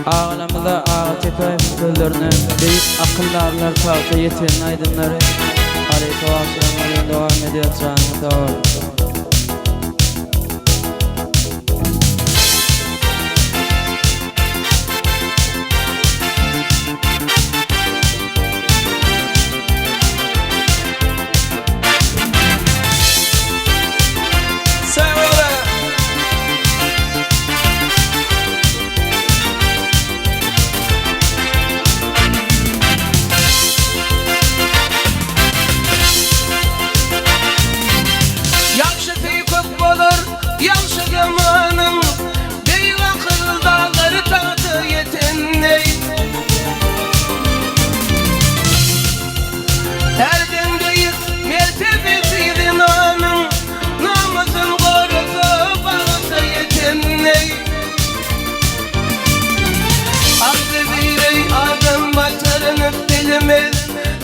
Ağlamıza ağa tepe sözlerine büyük akıllarlar tavsiye yeten aydınları Aleyhi Vesselam'a devam ediyor canı.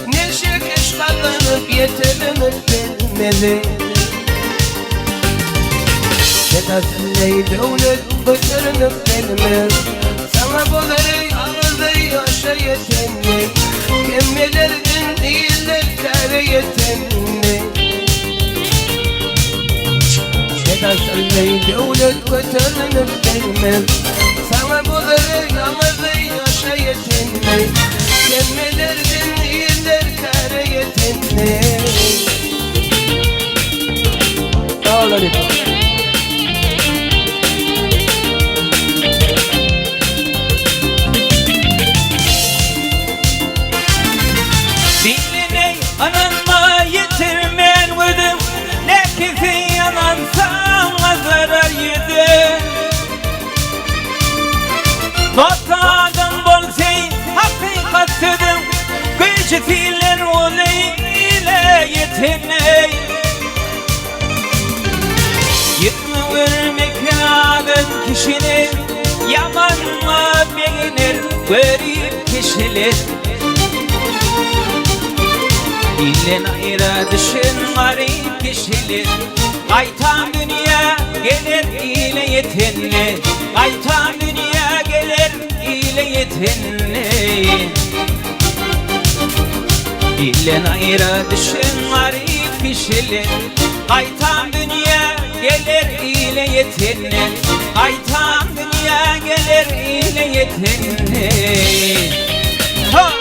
Neşe keşfallanıp yeterini bilmeli. Dedasındey devlet başarını bilmez. Sana boları ağırdı yaşa yetenli. Kemmelerdin değiller kâre yetenli. Dedasındey devlet başarını bilmez. Sana boları ağırdı yaşa yetenli. Kemmelerdin iyiler kâre yetenli. Sağ ol Ali. Dinleney ananma yitirmen vüdüm. Ne kifi yanan sana zarar yedi. Notadan bolsey hakikatıdım. Gücü fiiller olayla yeteney. Yıkma vermek alın kişinin. Yamanma beğenir garip kişiler. İllen ayıra düşün garip kişiler. Kaytan dünya gelir ile yetenli. Kaytan dünya gelir ile yetenli. İllen ayıra düşün garip kişiler. Kaytan dünya gelir ile yetenli. Kaytan dünya gelir ile yetenli. Ha!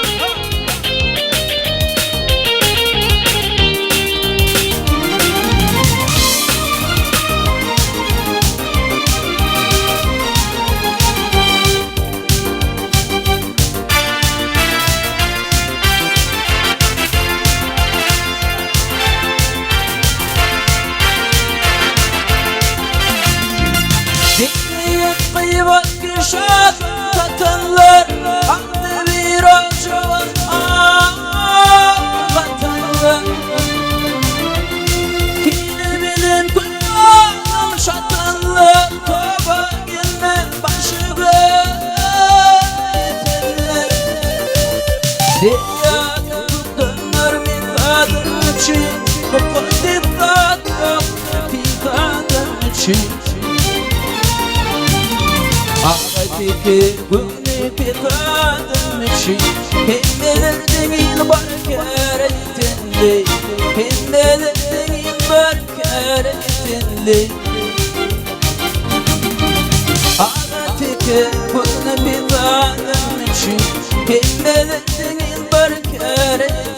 Kıyvat güşat katanlar Hamdi bir ocağın vatanlar Yine bilin kullanım şatanlar Toba gelme başı yetenler Dünyada tutanlar mikadım için Kopardip tadım pikadım için Ağabeyki bunu pekadım için Pembelerden var keretinde Pembelerden var keretinde Ağabeyki bunu pekadım için Pembelerden var keretinde